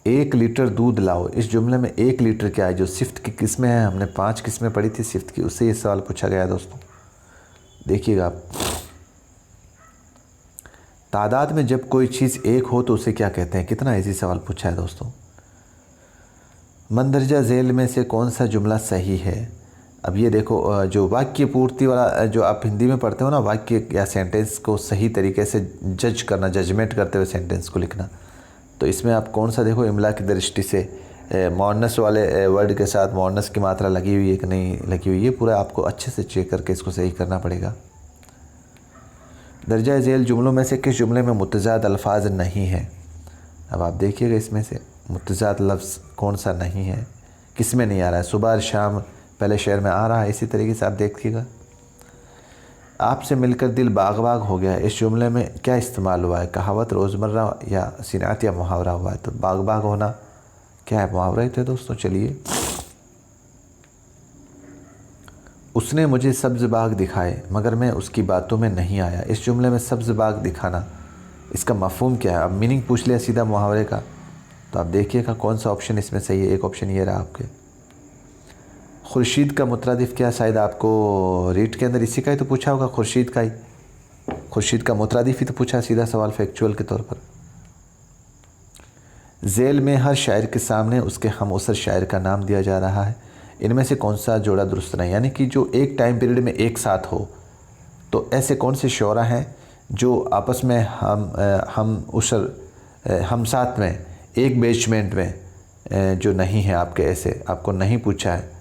1 लीटर दूध लाओ, इस जुमले में 1 लीटर क्या है? जो सिफ्त की किस्में हैं, हमने 5 किस्में पढ़ी थी सिफ्त की, उससे ये सवाल पूछा गया है दोस्तों, देखिएगा आप। तादाद में जब कोई चीज़ 1 हो तो उसे क्या कहते हैं? कितना इजी सवाल पूछा है दोस्तों। मंदरजा झेल में से कौन सा जुमला सही है। अब ये देखो, जो वाक्य पूर्ति वाला जो आप हिंदी में पढ़ते हो ना, वाक्य या सेंटेंस को सही तरीके से जज करना, जजमेंट करते हुए सेंटेंस को लिखना, तो इसमें आप कौन सा देखो, इमला की दृष्टि से मुअन्नस वाले वर्ड के साथ मुअन्नस की मात्रा लगी हुई है कि नहीं लगी हुई है, पूरा आपको अच्छे से चेक करके इसको सही करना पड़ेगा। दर्जा झेल जुमलों में से किस जुमले में मुतज़ाद अल्फाज नहीं है। अब आप देखिएगा इसमें से मुतज़ाद लफ्ज़ कौन सा नहीं है, किस में नहीं आ रहा है। सुबह और शाम पहले शेर में आ रहा है, इसी तरीके से आप देखिएगा। आपसे मिलकर दिल बाग बाग हो गया, इस जुमले में क्या इस्तेमाल हुआ है, कहावत, रोज़मर्रा या सिनात या मुहावरा हुआ है। तो बाग बाग होना क्या है, मुहावरा ही थे दोस्तों। चलिए, उसने मुझे सब्ज़ बाग दिखाए मगर मैं उसकी बातों में नहीं आया, इस जुमले में सब्ज़ बाग दिखाना, इसका मफ़हूम क्या है। अब मीनिंग पूछ लिया सीधा मुहावरे का, तो आप देखिएगा कौन सा ऑप्शन इसमें सही है। एक ऑप्शन ये रहा आपके। खुर्शीद का मुतरादिफ क्या, शायद आपको रीट के अंदर इसी का ही तो पूछा होगा, खुर्शीद का ही, खुर्शीद का मुतरादिफ ही तो पूछा, सीधा सवाल फैक्चुअल के तौर पर। झेल में हर शायर के सामने उसके हम उसर शायर का नाम दिया जा रहा है, इनमें से कौन सा जोड़ा दुरुस्त नहीं। यानी कि जो एक टाइम पीरियड में एक साथ हो, तो ऐसे कौन से शोरा हैं जो आपस में हम साथ में एक बेचमेंट में जो नहीं है आपके, ऐसे आपको नहीं पूछा है।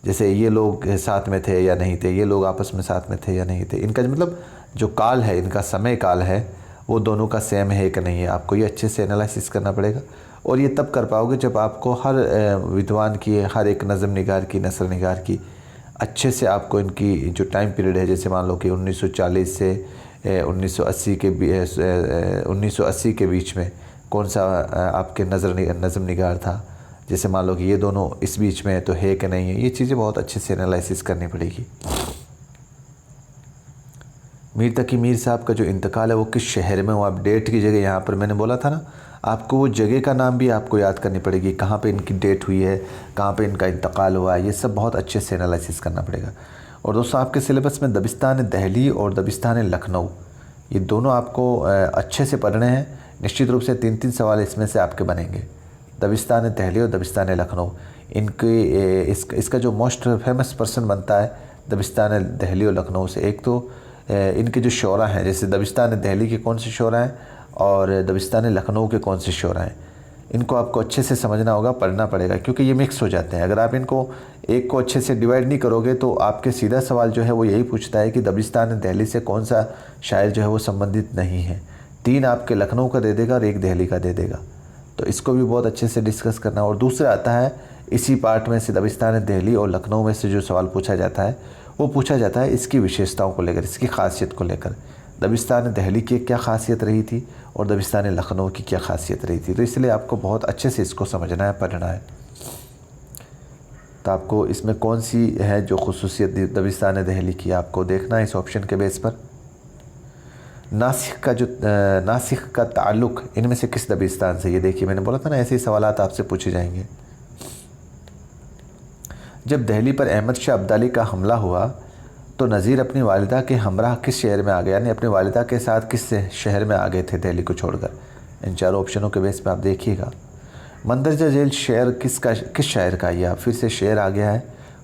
जैसे ये लोग साथ में थे या नहीं थे, ये लोग आपस में साथ में थे या नहीं थे, इनका मतलब जो काल है, इनका समय काल है, वो दोनों का सेम है कि नहीं है, आपको ये अच्छे से एनालिसिस करना पड़ेगा। और ये तब कर पाओगे जब आपको हर विद्वान की, हर एक नज़म निगार की, नसर निगार की अच्छे से आपको इनकी जो टाइम पीरियड है, जैसे मान लो कि 1940 से 1980 के बीच में कौन सा आपके नज़म निगार था, जैसे मान लो कि ये दोनों इस बीच में तो है कि नहीं है, ये चीज़ें बहुत अच्छे से एनालिसिस करनी पड़ेगी। मीर तकी मीर साहब का जो इंतकाल है वो किस शहर में हुआ। आप डेट की जगह, यहाँ पर मैंने बोला था ना, आपको वो जगह का नाम भी आपको याद करनी पड़ेगी, कहाँ पे इनकी डेट हुई है, कहाँ पे इनका इंतकाल हुआ है, ये सब बहुत अच्छे से एनालिसिस करना पड़ेगा। और दोस्तों, आपके सिलेबस में दबिस्तान दिल्ली और दबिस्तान लखनऊ, ये दोनों आपको अच्छे से पढ़ने हैं। निश्चित रूप से 3-3 सवाल इसमें से आपके बनेंगे। दबिस्तान दिल्ली और दबिस्तान लखनऊ, इसका जो मोस्ट फेमस पर्सन बनता है दबिस्तान दिल्ली और लखनऊ से, एक तो इनके जो शोरा हैं, जैसे दबिस्तान दिल्ली के कौन से शोरा हैं और दबिस्तान लखनऊ के कौन से शोरा हैं, इनको आपको अच्छे से समझना होगा, पढ़ना पड़ेगा, क्योंकि ये मिक्स हो जाते हैं। अगर आप इनको एक को अच्छे से डिवाइड नहीं करोगे तो आपके सीधा सवाल जो है वो यही पूछता है कि दबिस्तान दिल्ली से कौन सा शायर जो है वो संबंधित नहीं है। 3 आपके लखनऊ का दे देगा और 1 दिल्ली का दे देगा, तो इसको भी बहुत अच्छे से डिस्कस करना। और दूसरा आता है इसी पार्ट में से, दबिस्तान दिल्ली और लखनऊ में से जो सवाल पूछा जाता है वो पूछा जाता है इसकी विशेषताओं को लेकर, इसकी खासियत को लेकर। दबिस्तान दिल्ली की क्या खासियत रही थी और दबिस्तान लखनऊ की क्या खासियत रही थी, तो इसलिए आपको बहुत अच्छे से इसको समझना है, पढ़ना है। तो आपको इसमें कौन सी है जो खुसूसियत दबिस्तान दिल्ली की, आपको देखना है इस ऑप्शन के बेस पर। नासिक का ताल्लुक़ इनमें से किस दबिस्तान से, ये देखिए मैंने बोला था ना, ऐसे ही सवालात आपसे पूछे जाएंगे। जब दिल्ली पर अहमद शाह अब्दाली का हमला हुआ तो नज़ीर अपनी वालिदा के हमराह किस शहर में आ गए, यानी अपनी वालिदा के साथ किस शहर में आ गए थे दिल्ली को छोड़कर। इन चारों ऑप्शनों के बेस पे आप देखिएगा। मंदरजा झेल शेर किस शायर का, यह फिर से शेर आ गया है।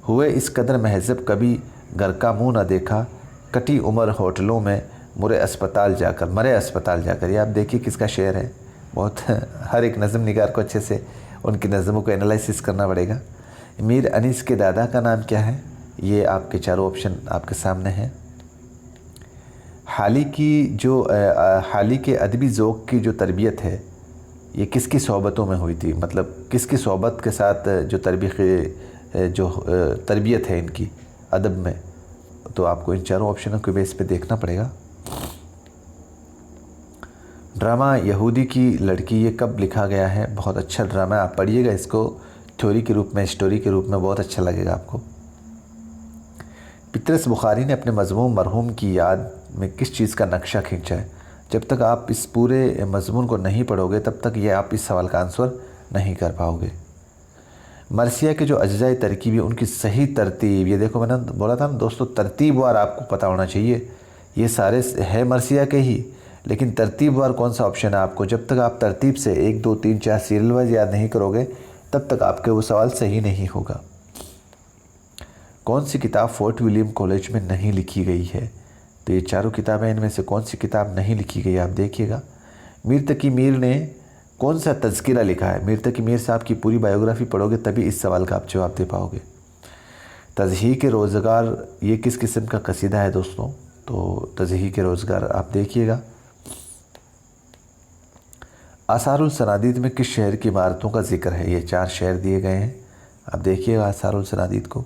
हुए इस कदर महजब कभी घर का मुँह न देखा, कटी उम्र होटलों में मरे अस्पताल जाकर, ये आप देखिए किसका शेर है। बहुत हर एक नज़म निगार को अच्छे से उनकी नज़मों को एनालिसिस करना पड़ेगा। मीर अनीस के दादा का नाम क्या है, ये आपके चारों ऑप्शन आपके सामने हैं। हाली के अदबी ज़ौक़ की जो तरबियत है ये किसकी सोहबतों में हुई थी, मतलब किसकी सोहबत के साथ जो तरबियत है इनकी अदब में, तो आपको इन चारों ऑप्शनों के बेस पे देखना पड़ेगा। ड्रामा यहूदी की लड़की, ये कब लिखा गया है, बहुत अच्छा ड्रामा है, आप पढ़िएगा इसको थ्योरी के रूप में, स्टोरी के रूप में, बहुत अच्छा लगेगा आपको। पितरस बुखारी ने अपने मज़मून मरहूम की याद में किस चीज़ का नक्शा खींचा है। जब तक आप इस पूरे मज़मून को नहीं पढ़ोगे तब तक ये आप इस सवाल का आंसर नहीं कर पाओगे। मरसिया के जो अज्जाए तरकीब है उनकी सही तरतीब, ये देखो मैंने बोला था ना दोस्तों, तरतीब वार आपको पता होना चाहिए। ये सारे है मरसिया के ही, लेकिन तरतीब वार कौन सा ऑप्शन है आपको, जब तक आप तरतीब से 1 2 3 4 सीरियल वाइज याद नहीं करोगे तब तक आपके वो सवाल सही नहीं होगा। कौन सी किताब फोर्ट विलियम कॉलेज में नहीं लिखी गई है? तो ये चारों किताबें, इनमें से कौन सी किताब नहीं लिखी गई आप देखिएगा। मीर तकी मीर ने कौन सा तज़किरा लिखा है? मीर तकी मीर साहब की पूरी बायोग्राफी पढ़ोगे तभी इस सवाल का आप जवाब दे पाओगे। तज़हीक रोज़गार ये किस किस्म का कसीदा है दोस्तों? तो तज़हीक रोज़गार आप देखिएगा। आसारुल सनादीद में किस शहर की इमारतों का जिक्र है? ये 4 शहर दिए गए हैं, आप देखिएगा आसारुल सनादीद को।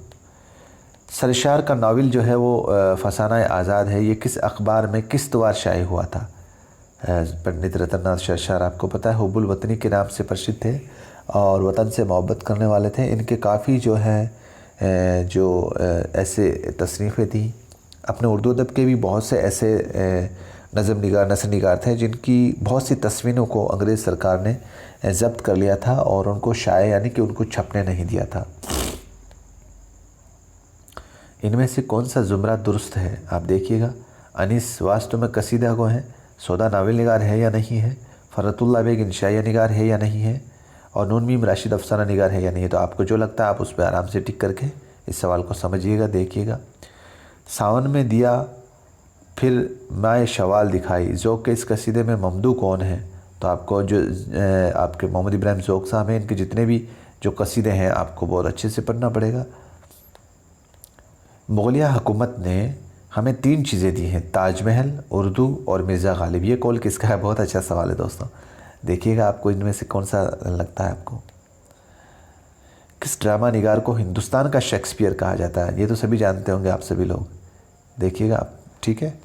सरशार का नावल जो है वो फसाना आज़ाद है, ये किस अखबार में किस द्वार शाये हुआ था? पंडित रतननाथ सरशार आपको पता है हुब्बुल वतनी के नाम से प्रसिद्ध थे और वतन से मोहब्बत करने वाले थे। इनके काफ़ी जो है ऐसे तसनीफ़ें थी। अपने उर्दू अदब के भी बहुत से ऐसे नज़म निगार नसर निगार थे जिनकी बहुत सी तस्वीरों को अंग्रेज़ सरकार ने ज़ब्त कर लिया था और उनको शाये यानी कि उनको छपने नहीं दिया था। इनमें से कौन सा ज़ुमरा दुरुस्त है? आप देखिएगा। अनीस वास्तव में कसीदा गो है, सौदा नावल निगार है या नहीं है, फ़रतुल्लाह बेग इंशाइया निगार है या नहीं है, और नून मीम राशिद अफसाना निगार है या नहीं है। तो आपको जो लगता है आप उस पर आराम से टिक करके इस सवाल को समझिएगा, देखिएगा। सावन में दिया फिर माए शवाल दिखाई, ज़ौक़ के इस कसीदे में ममदू कौन है? तो आपको जो आपके मोहम्मद इब्राहिम ज़ौक़ साहब हैं, इनके जितने भी जो कसीदे हैं आपको बहुत अच्छे से पढ़ना पड़ेगा। मुग़लिया हुकूमत ने हमें 3 चीज़ें दी हैं, ताजमहल, उर्दू और मिर्ज़ा गालिब। ये कौल किसका है? बहुत अच्छा सवाल है दोस्तों, देखिएगा आपको इनमें से कौन सा लगता है आपको। किस ड्रामा निगार को हिंदुस्तान का शेक्सपियर कहा जाता है? ये तो सभी जानते होंगे आप सभी लोग, देखिएगा आप, ठीक है।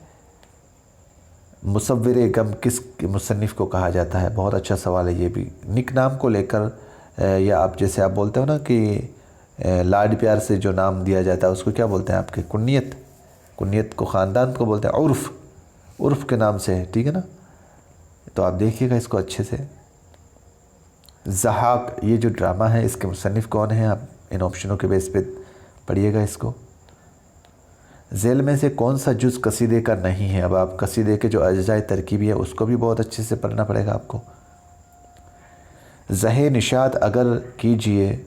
मुसव्विर गम किस मुसन्निफ़ को कहा जाता है? बहुत अच्छा सवाल है ये भी। निक नाम को लेकर या आप जैसे आप बोलते हो ना कि लाड प्यार से जो नाम दिया जाता है उसको क्या बोलते हैं आपके? कुन्नियत। कुन्नियत को ख़ानदान को बोलते हैं उर्फ़, उर्फ़ के नाम से है, ठीक है ना। तो आप देखिएगा इसको अच्छे से। ज़हाक ये जो ड्रामा है इसके मुसन्निफ़ कौन है? आप इन ऑप्शनों के बेस पे पढ़िएगा इसको। झेल में से कौन सा जुज़ कसीदे का नहीं है? अब आप कसीदे के जो अज्जाए तरकीबी है उसको भी बहुत अच्छे से पढ़ना पड़ेगा आपको। ज़हे निशात अगर कीजिए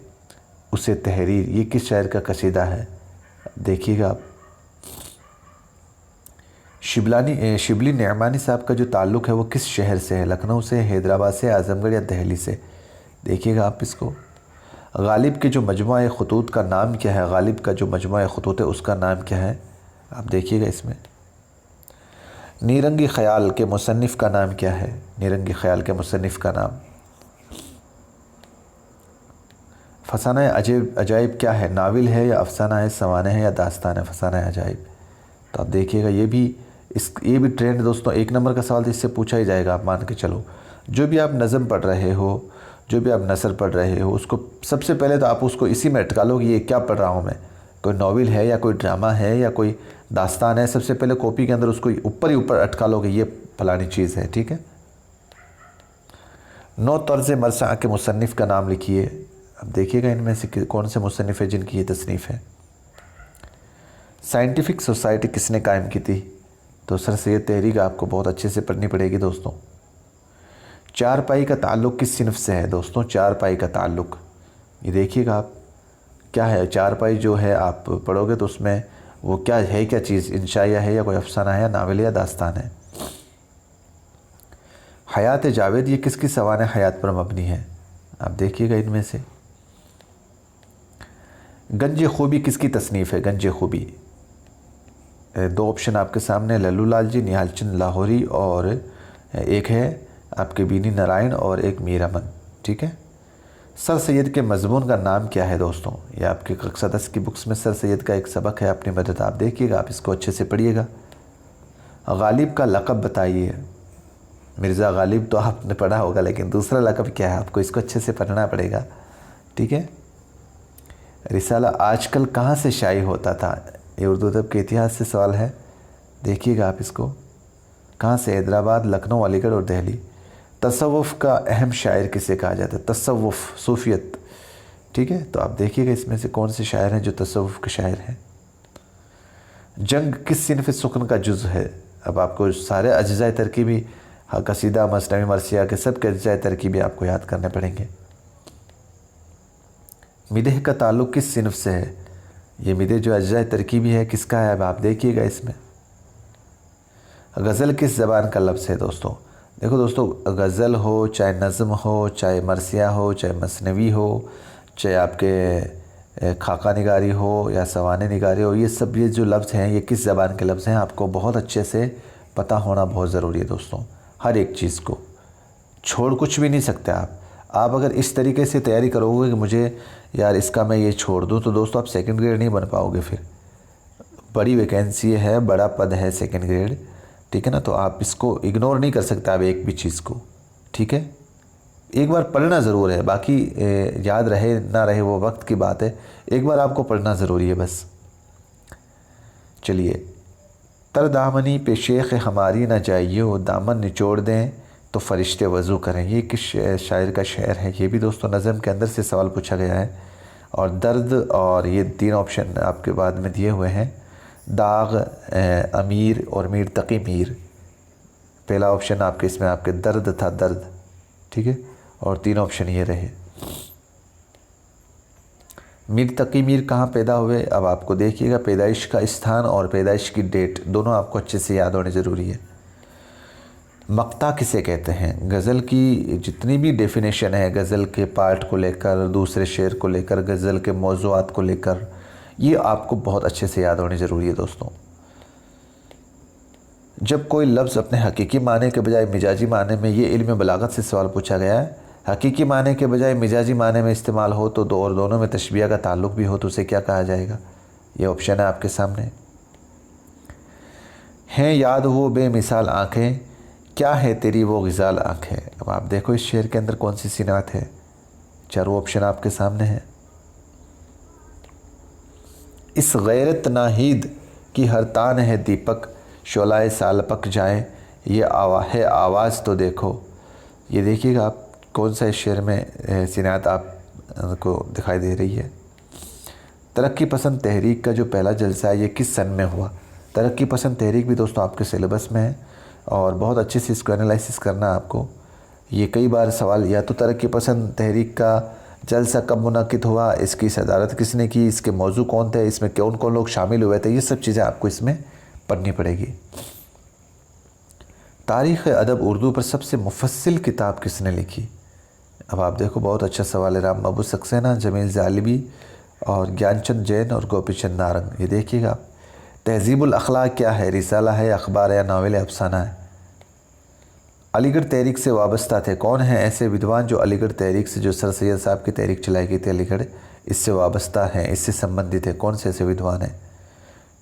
उसे तहरीर, ये किस शायर का कसीदा है? देखिएगा आप। शिबली नेमानी साहब का जो ताल्लुक़ है वो किस शहर से है? लखनऊ से, हैदराबाद से, आज़मगढ़ या दिल्ली से? देखिएगा आप इसको। गालिब के जो मजमुआ ख़ुतूत का नाम क्या है? गालिब का जो मजमुआ ख़ुतूत है उसका नाम क्या है? आप देखिएगा इसमें। नीरंगी ख़याल के मुसन्निफ़ का नाम क्या है? नीरंगी ख़याल के मुसन्निफ़ का नाम। फसाना अजाइब क्या है? नावल है या अफसाना है, सवाने है या दास्तान है? फसाना अजाइब। तो आप देखिएगा ये भी ट्रेंड दोस्तों 1 नंबर का सवाल तो इससे पूछा ही जाएगा, आप मान के चलो। जो भी आप नज़म पढ़ रहे हो, जो भी आप नसर पढ़ रहे हो, उसको सबसे पहले तो आप उसको इसी में अटका लो कि ये क्या पढ़ रहा हूँ मैं, कोई नावल है या कोई ड्रामा है या कोई दास्तान है। सबसे पहले कॉपी के अंदर उसको ऊपर ही ऊपर अटका लो कि ये फलानी चीज़ है, ठीक है। 9 तर्ज़ मरसा के मुसन्निफ़ का नाम लिखिए। अब देखिएगा इनमें से कौन से मुसन्निफ़ है जिनकी ये तसनीफ़ है। साइंटिफिक सोसाइटी किसने कायम की थी? तो सर सैयद तहरीक आपको बहुत अच्छे से पढ़नी पड़ेगी दोस्तों। चारपाई का ताल्लुक़ किस सिनफ से है दोस्तों? चारपाई का ताल्लुक़ ये देखिएगा आप क्या है। चारपाई जो है आप पढ़ोगे तो उसमें वो क्या है, क्या चीज़? इंशाइया है या कोई अफसाना है या नावल या दास्तान है? हयात जावेद ये किसकी सवाने हयात पर मबनी है? आप देखिएगा इनमें से। गंज खूबी किसकी तसनीफ़ है? गंज खूबी 2 ऑप्शन आपके सामने, लल्लू लाल जी, निहाल चंद लाहौरी, और एक है आपके बीनी नारायण और एक मीर अमन, ठीक है। सर सैयद के मज़मून का नाम क्या है दोस्तों? ये आपके कक्षा 10 की बुक्स में सर सैयद का एक सबक है, अपनी मदद आप देखिएगा, आप इसको अच्छे से पढ़िएगा। गालिब का लक़ब बताइए। मिर्ज़ा गालिब तो आपने पढ़ा होगा, लेकिन दूसरा लक़ब क्या है? आपको इसको अच्छे से पढ़ना पड़ेगा, ठीक है। रिसाला आजकल कहाँ से शाये होता था? ये उर्दू अदब के इतिहास से सवाल है, देखिएगा आप इसको। कहाँ से? हैदराबाद, लखनऊ, अलीगढ़ और दिल्ली। तसव्वुफ़ का अहम शायर किसे कहा जाता है? तसव्वुफ़, सूफियत, ठीक है। तो आप देखिएगा इसमें से कौन से शायर हैं जो तसव्वुफ़ के शायर हैं। जंग किस सिनफ़ सुकन का जुज़ है? अब आपको सारे अज्ज़ाए तरकीबी, कसीदा, मसनवी, मरसिया के सब के अज्ज़ाए तरकीबी आपको याद करने पड़ेंगे। मिदह का ताल्लुक़ किस सिनफ से है? ये मिदह जो अज्जा तरकीबी है किसका है? अब आप देखिएगा इसमें। गज़ल किस ज़बान का लफ्ज़ है दोस्तों? देखो दोस्तों, गज़ल हो, चाहे नज़्म हो, चाहे मरसिया हो, चाहे मसनवी हो, चाहे आपके खाका निगारी हो या सवाने निगारी हो, ये सब ये जो लफ्ज़ हैं ये किस ज़बान के लफ्ज़ हैं आपको बहुत अच्छे से पता होना बहुत ज़रूरी है दोस्तों। हर एक चीज़ को छोड़ कुछ भी नहीं सकते आप अगर इस तरीके से तैयारी करोगे कि मुझे यार इसका मैं ये छोड़ दूँ, तो दोस्तों आप सेकंड ग्रेड नहीं बन पाओगे। फिर बड़ी वैकेंसी है, बड़ा पद है सेकंड ग्रेड, ठीक है ना। तो आप इसको इग्नोर नहीं कर सकते आप एक भी चीज़ को, ठीक है। एक बार पढ़ना ज़रूर है, बाकी याद रहे ना रहे वो वक्त की बात है, एक बार आपको पढ़ना ज़रूरी है बस। चलिए, तर दामनी पे शेख हमारी ना जाइयो, दामन निचोड़ दें तो फरिश्ते वज़ू करें। ये किस शायर का शेर है? ये भी दोस्तों नज़म के अंदर से सवाल पूछा गया है। और दर्द, और ये 3 ऑप्शन आपके बाद में दिए हुए हैं, दाग, अमीर और मीर तकी मीर। पहला ऑप्शन आपके इसमें आपके दर्द था, दर्द, ठीक है, और 3 ऑप्शन ये रहे। मीर तकी मीर कहाँ पैदा हुए? अब आपको देखिएगा, पैदाइश का स्थान और पैदाइश की डेट दोनों आपको अच्छे से याद होने ज़रूरी है। मक्ता किसे कहते हैं? गज़ल की जितनी भी डेफिनेशन है, गज़ल के पार्ट को लेकर, दूसरे शेर को लेकर, गज़ल के मौज़ूआत को लेकर, ये आपको बहुत अच्छे से याद होनी ज़रूरी है दोस्तों। जब कोई लफ्ज़ अपने हकीकी माने के बजाय मिजाजी माने में, ये इल्म बलागत से सवाल पूछा गया है, हकीकी माने के बजाय मिजाजी माने में इस्तेमाल हो तो दो और दोनों में तशबीह का ताल्लुक़ भी हो तो उसे क्या कहा जाएगा? ये ऑप्शन है आपके सामने। हैं याद वो बेमिसाल आँखें, क्या है तेरी वो ग़िज़ाल आँखें। अब आप देखो इस शेर के अंदर कौन सी सिनात है? चारों ऑप्शन आपके सामने हैं। इस गैरत नाहीद की हर तान है दीपक, शोलाए साल पक जाए, ये है आवाज़ तो देखो। ये देखिएगा आप कौन सा इस शेर में सिनात आपको दिखाई दे रही है। तरक्की पसंद तहरीक का जो पहला जलसा है ये किस सन में हुआ? तरक्की पसंद तहरीक भी दोस्तों आपके सिलेबस में है और बहुत अच्छे से इसको एनालिसिस करना आपको। ये कई बार सवाल, या तो तरक्की पसंद तहरीक का जलसा कब मुनाकिद हुआ, इसकी सदारत किसने की, इसके मौजू कौन थे, इसमें कौन कौन लोग शामिल हुए थे, ये सब चीज़ें आपको इसमें पढ़नी पड़ेगी। तारीख़ अदब उर्दू पर सबसे मुफस्सिल किताब किसने लिखी? अब आप देखो, बहुत अच्छा सवाल है। राम महबूब सक्सेना, जमील ज़ालिबी और ज्ञानचंद जैन और गोपीचंद नारंग। ये देखिएगा। तहज़ीबुल अखलाक क्या है? रिसाला है, अखबार या नावल अफसाना है? अलीगढ़ तहरीक से वाबस्ता थे, कौन हैं ऐसे विद्वान जो अलीगढ़ तहरीक से, जो सर सैयद साहब की तहरीक चलाई गई थी अलीगढ़, इससे वाबस्ता हैं, इससे संबंधित है? कौन से ऐसे विद्वान हैं?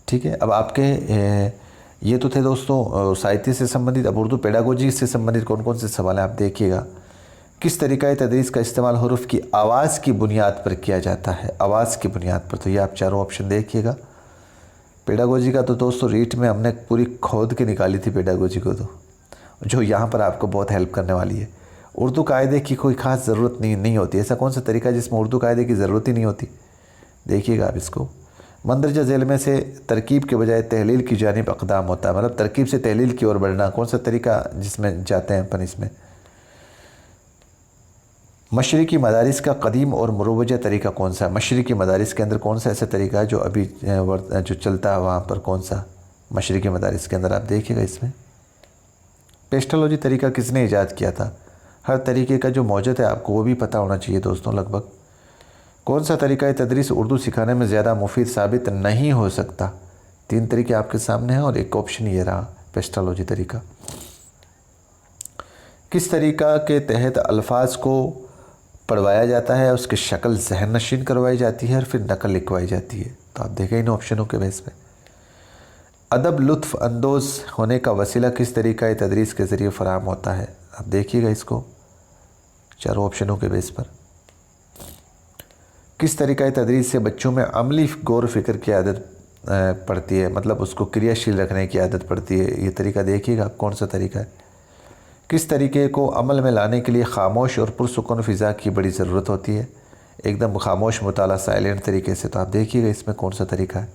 ठीक है। अब आपके ये तो थे दोस्तों साहित्य से संबंधित। अब उर्दू पेडागोजी से संबंधित कौन कौन से सवाल हैं आप देखिएगा। किस तरीक़ा तदरीस का इस्तेमाल हुरूफ की आवाज़ की बुनियाद पर किया जाता है? आवाज़ की बुनियाद पर। तो ये आप चारों ऑप्शन देखिएगा। पेडागोजी का तो दोस्तों रीट में हमने पूरी खोद के निकाली थी पेडागोजी को, तो जो यहाँ पर आपको बहुत हेल्प करने वाली है। उर्दू कायदे की कोई ख़ास ज़रूरत नहीं होती। ऐसा कौन सा तरीका है जिसमें उर्दू कायदे की ज़रूरत ही नहीं होती? देखिएगा आप इसको। मंदरजा झेल में से तरकीब के बजाय तहलील की जानिब अक़दाम होता है, मतलब तरकीब से तहलील की ओर बढ़ना, कौन सा तरीका जिसमें जाते हैं अपन इसमें? मशरिकी मदारिस का कदीम और मुरोवजा तरीका कौन सा है? मशरिकी मदारिस के अंदर कौन सा ऐसा तरीका है जो अभी जो चलता है वहाँ पर, कौन सा मशरिकी मदारिस के अंदर? आप देखिएगा इसमें। पेस्टोलॉजी तरीका किसने ईजाद किया था? हर तरीके का जो मौजूद है आपको वो भी पता होना चाहिए दोस्तों लगभग। कौन सा तरीका तदरीस उर्दू सिखाने में ज़्यादा मुफीद साबित नहीं हो सकता? 3 तरीके आपके सामने हैं और एक ऑप्शन ये रहा, पेस्टोलॉजी तरीका। किस तरीका के तहत अल्फाज को पढ़वाया जाता है, उसकी शक्ल जहन नशीन करवाई जाती है और फिर नकल लिखवाई जाती है? तो आप देखें इन ऑप्शनों के बेस पे। अदब लुत्फ़ अंदोज़ होने का वसीला किस तरीका तदरीस के ज़रिए फ़राहम होता है? आप देखिएगा इसको चारों ऑप्शनों के बेस पर। किस तरीका तदरीस से बच्चों में अमली गौर फ़िक्र की आदत पड़ती है, मतलब उसको क्रियाशील रखने की आदत पड़ती है? ये तरीका देखिएगा कौन सा तरीका है। किस तरीके को अमल में लाने के लिए खामोश और पुरसुकून फ़िज़ा की बड़ी ज़रूरत होती है? एकदम खामोश मुताला, साइलेंट तरीके से। तो आप देखिएगा इसमें कौन सा तरीका है।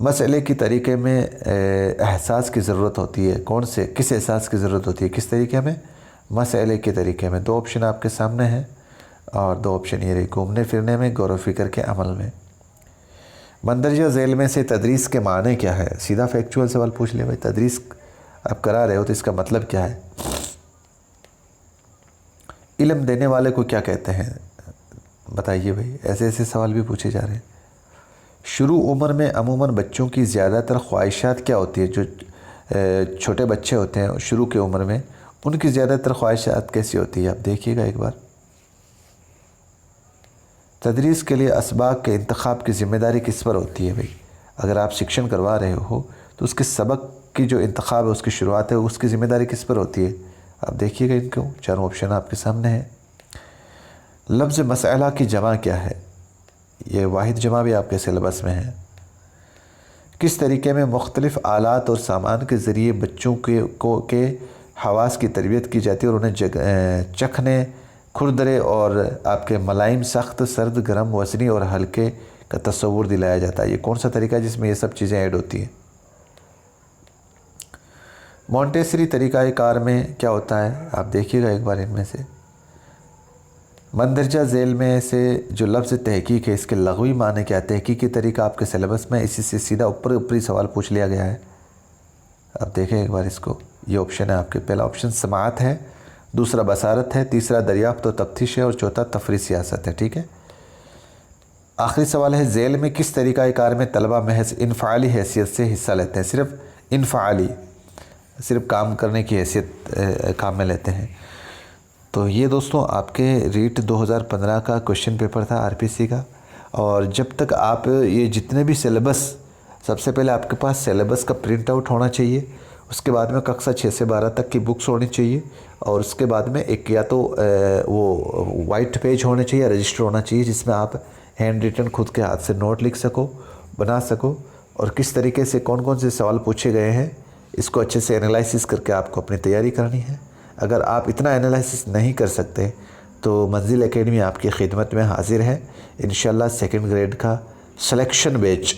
मसले की तरीके में एहसास की ज़रूरत होती है, कौन से, किस एहसास की ज़रूरत होती है, किस तरीके में? मसले के तरीके में। 2 ऑप्शन आपके सामने हैं। और 2 ऑप्शन ये रही, घूमने फिरने में, गौर व फिक्र के अमल में। मंदरजा झेल में से तदरीस के माने क्या है? सीधा फैक्चुअल सवाल पूछ लिया भाई, तदरीस आप करा रहे हो तो इसका मतलब क्या है? इल्म देने वाले को क्या कहते हैं? बताइए भाई, ऐसे ऐसे सवाल भी पूछे जा रहे हैं। शुरू उम्र में अमूमन बच्चों की ज़्यादातर ख्वाहिशात क्या होती है? जो छोटे बच्चे होते हैं शुरू के उम्र में, उनकी ज़्यादातर ख्वाहिशात कैसी होती है? आप देखिएगा एक बार। तदरीस के लिए असबाक के इंतखाब की ज़िम्मेदारी किस पर होती है भाई? अगर आप शिक्षण करवा रहे हो तो उसके सबक की जो इंतखाब है, उसकी शुरुआत है, उसकी ज़िम्मेदारी किस पर होती है? आप देखिएगा इनको, चारों ऑप्शन आपके सामने है। लफ्ज़ मसअला की जमा क्या है? ये वाहिद जमा भी आपके सिलेबस में है। किस तरीके में मुख्तलिफ़ आलात और सामान के ज़रिए बच्चों के हवास की तरबियत की जाती है और उन्हें चखने, खुरदरे और आपके मलाइम, सख्त, सर्द, गर्म, वज़नी और हल्के का तस्वुर दिलाया जाता है? ये कौन सा तरीका है जिसमें ये सब चीज़ें ऐड होती हैं? मॉन्टेसरी तरीक़ाकार में क्या होता है? आप देखिएगा एक बार इनमें से। मंदरजा झेल में से जो लफ्ज़ तहकीक है, इसके लग़वी माने क्या? तहकीकी तरीका आपके सिलेबस में, इसी से सीधा ऊपरी सवाल पूछ लिया गया है। आप देखें एक बार इसको। ये ऑप्शन है आपके, पहला ऑप्शन समाअत है, दूसरा बसारत है, तीसरा दरियाफ्त और तफ्तीश है और चौथा तफरी सियासत है। ठीक है, आखिरी सवाल है, झेल में किस तरीक़ाकार में तलबा महज इनफ़ाली हैसियत से हिस्सा लेते हैं? सिर्फ इनफ़ाली, सिर्फ काम करने की हैसियत काम में लेते हैं। तो ये दोस्तों आपके रीट 2015 का क्वेश्चन पेपर था आरपीसी का। और जब तक आप ये जितने भी सिलेबस, सबसे पहले आपके पास सिलेबस का प्रिंट आउट होना चाहिए, उसके बाद में कक्षा 6 से 12 तक की बुक्स होनी चाहिए, और उसके बाद में एक या तो वो वाइट पेज होने चाहिए, रजिस्टर होना चाहिए, जिसमें आप हैंड रिटन खुद के हाथ से नोट लिख सको, बना सको, और किस तरीके से कौन कौन से सवाल पूछे गए हैं इसको अच्छे से एनालिसिस करके आपको अपनी तैयारी करनी है। अगर आप इतना एनालिसिस नहीं कर सकते तो मंजिल एकेडमी आपकी खिदमत में हाजिर है। इंशाल्लाह सेकंड ग्रेड का सिलेक्शन बैच,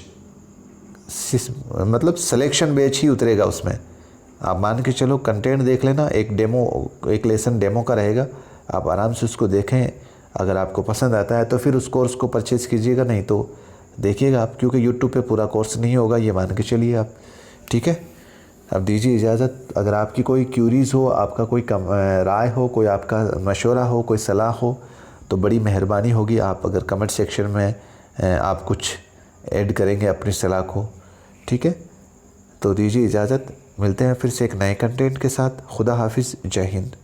मतलब सिलेक्शन बैच ही उतरेगा उसमें। आप मान के चलो, कंटेंट देख लेना, एक डेमो, एक लेसन डेमो का रहेगा, आप आराम से उसको देखें। अगर आपको पसंद आता है तो फिर उस कोर्स को परचेज़ कीजिएगा, नहीं तो देखिएगा आप, क्योंकि यूट्यूब पे पूरा कोर्स नहीं होगा, ये मान के चलिए आप। ठीक है, अब दीजिए इजाज़त। अगर आपकी कोई क्यूरीज़ हो, आपका कोई राय हो, कोई आपका मशवरा हो, कोई सलाह हो, तो बड़ी मेहरबानी होगी आप अगर कमेंट सेक्शन में आप कुछ ऐड करेंगे अपनी सलाह को। ठीक है, तो दीजिए इजाज़त, मिलते हैं फिर से एक नए कंटेंट के साथ। खुदा हाफिज़, जय हिंद।